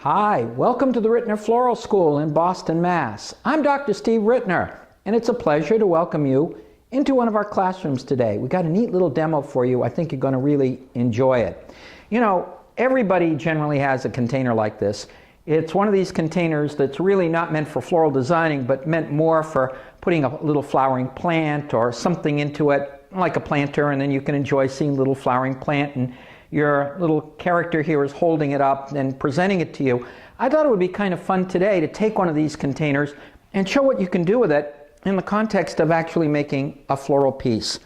Hi, welcome to the Rittner Floral School in Boston, Mass. I'm Dr. Steve Rittner, and it's a pleasure to welcome you into one of our classrooms today. We got a neat little demo for you. I think you're going to really enjoy it. You know, everybody generally has a container like this. It's one of these containers that's really not meant for floral designing, but meant more for putting a little flowering plant or something into it, like a planter, and then you can enjoy seeing a little flowering plant, and your little character here is holding it up and presenting it to you. I thought it would be kind of fun today to take one of these containers and show what you can do with it in the context of actually making a floral piece.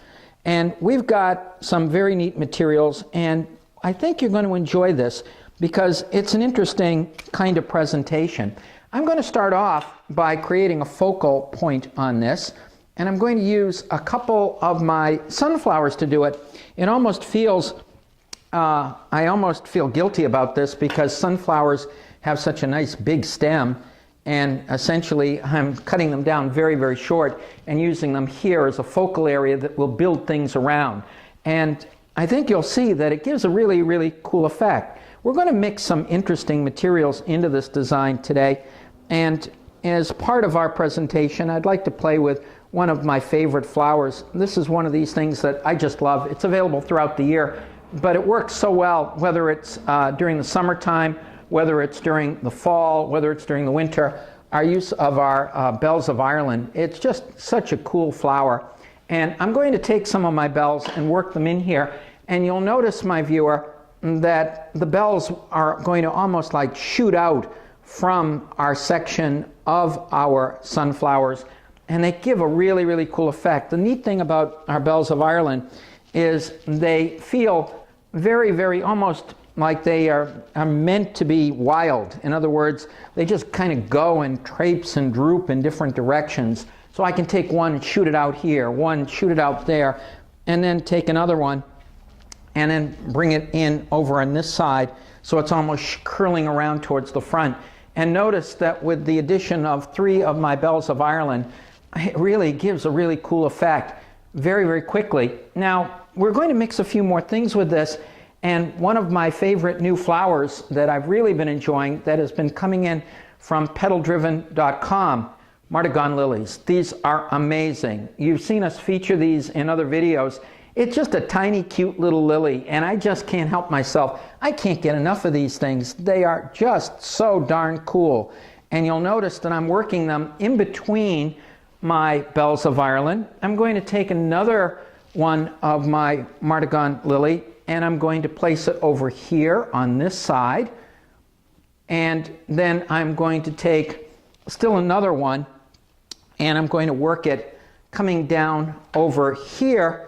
And we've got some very neat materials, and I think you're going to enjoy this because it's an interesting kind of presentation. I'm going to start off by creating a focal point on this, and I'm going to use a couple of my sunflowers to do it. It almost feels I almost feel guilty about this because sunflowers have such a nice big stem, and essentially I'm cutting them down very, very short and using them here as a focal area that will build things around. And I think you'll see that it gives a really, really cool effect. We're going to mix some interesting materials into this design today, and as part of our presentation I'd like to play with one of my favorite flowers. This is one of these things that I just love. It's available throughout the year, but it works so well whether it's during the summertime, whether it's during the fall, whether it's during the winter. Our use of our bells of Ireland, it's just such a cool flower. And I'm going to take some of my bells and work them in here, and you'll notice, my viewer, that the bells are going to almost like shoot out from our section of our sunflowers, and they give a really, really cool effect. The neat thing about our bells of Ireland is they feel very, very almost like they are meant to be wild. In other words, they just kind of go and traipse and droop in different directions. So I can take one and shoot it out here, one, shoot it out there, and then take another one and then bring it in over on this side so it's almost curling around towards the front. And notice that with the addition of 3 of my bells of Ireland, it really gives a really cool effect very, very quickly. Now, we're going to mix a few more things with this, and one of my favorite new flowers that I've really been enjoying that has been coming in from petaldriven.com, Martagon lilies. These are amazing. You've seen us feature these in other videos. It's just a tiny, cute little lily, and I just can't help myself. I can't get enough of these things. They are just so darn cool. And you'll notice that I'm working them in between my bells of Ireland. I'm going to take another one of my Martagon lily, and I'm going to place it over here on this side, and then I'm going to take still another one, and I'm going to work it coming down over here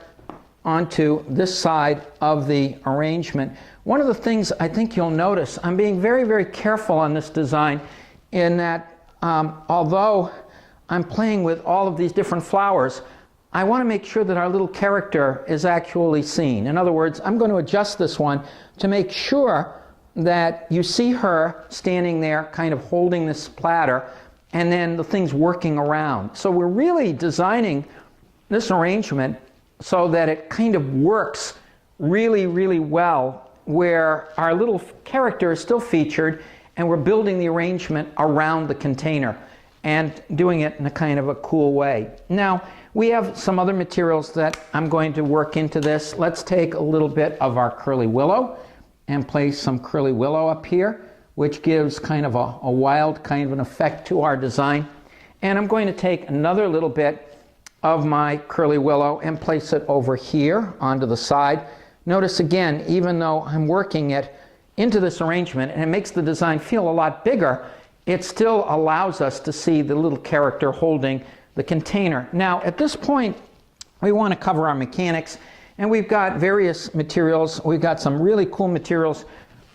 onto this side of the arrangement. One of the things I think you'll notice, I'm being very, very careful on this design in that although I'm playing with all of these different flowers, I want to make sure that our little character is actually seen. In other words, I'm going to adjust this one to make sure that you see her standing there kind of holding this platter, and then the thing's working around. So we're really designing this arrangement so that it kind of works really, really well, where our little character is still featured and we're building the arrangement around the container and doing it in a kind of a cool way. Now, we have some other materials that I'm going to work into this. Let's take a little bit of our curly willow and place some curly willow up here, which gives kind of a wild kind of an effect to our design. And I'm going to take another little bit of my curly willow and place it over here onto the side. Notice again, even though I'm working it into this arrangement and it makes the design feel a lot bigger, it still allows us to see the little character holding the container. Now, at this point, we want to cover our mechanics, and we've got various materials. We've got some really cool materials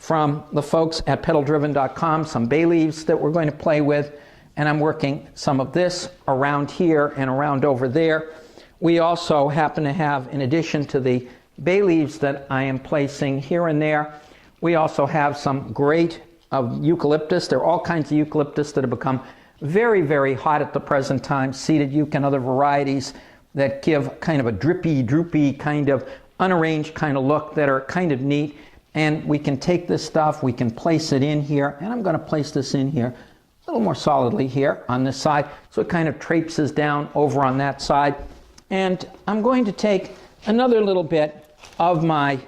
from the folks at petaldriven.com, some bay leaves that we're going to play with, and I'm working some of this around here and around over there. We also happen to have, in addition to the bay leaves that I am placing here and there, we also have some great eucalyptus. There are all kinds of eucalyptus that have become very, very hot at the present time, seeded euc and other varieties that give kind of a drippy, droopy, kind of unarranged kind of look that are kind of neat. And we can take this stuff, we can place it in here, and I'm going to place this in here a little more solidly here on this side, so it kind of traipses down over on that side. And I'm going to take another little bit of my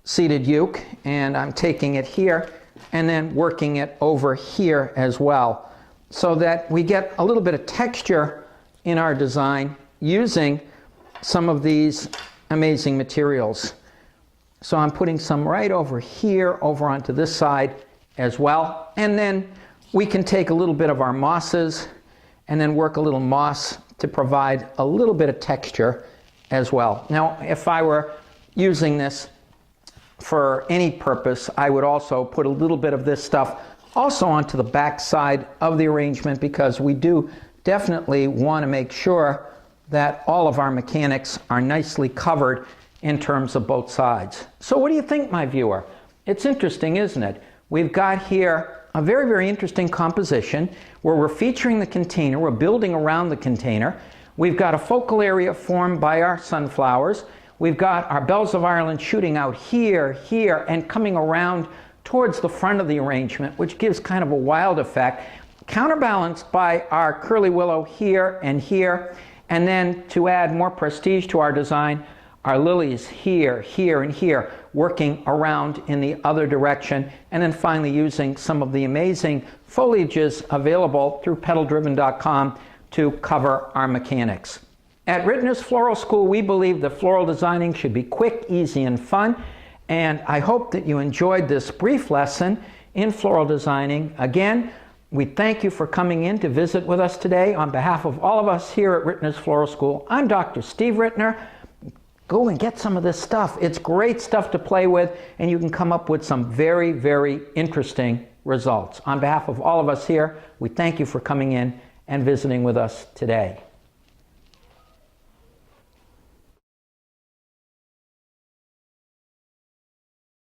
seated uke, and I'm taking it here and then working it over here as well, so that we get a little bit of texture in our design using some of these amazing materials. So I'm putting some right over here, over onto this side as well. And then we can take a little bit of our mosses and then work a little moss to provide a little bit of texture as well. Now, if I were using this for any purpose, I would also put a little bit of this stuff also onto the back side of the arrangement, because we do definitely want to make sure that all of our mechanics are nicely covered in terms of both sides. So what do you think, my viewer? It's interesting, isn't it? We've got here a very, very interesting composition where we're featuring the container, we're building around the container. We've got a focal area formed by our sunflowers. We've got our bells of Ireland shooting out here, here, and coming around towards the front of the arrangement, which gives kind of a wild effect, counterbalanced by our curly willow here and here. And then to add more prestige to our design, our lilies here, here, and here, working around in the other direction, and then finally using some of the amazing foliages available through petaldriven.com to cover our mechanics. At Rittner's Floral School, we believe that floral designing should be quick, easy, and fun, and I hope that you enjoyed this brief lesson in floral designing. Again, we thank you for coming in to visit with us today. On behalf of all of us here at Rittner's Floral School, I'm Dr. Steve Rittner. Go and get some of this stuff. It's great stuff to play with, and you can come up with some very, very interesting results. On behalf of all of us here, we thank you for coming in and visiting with us today.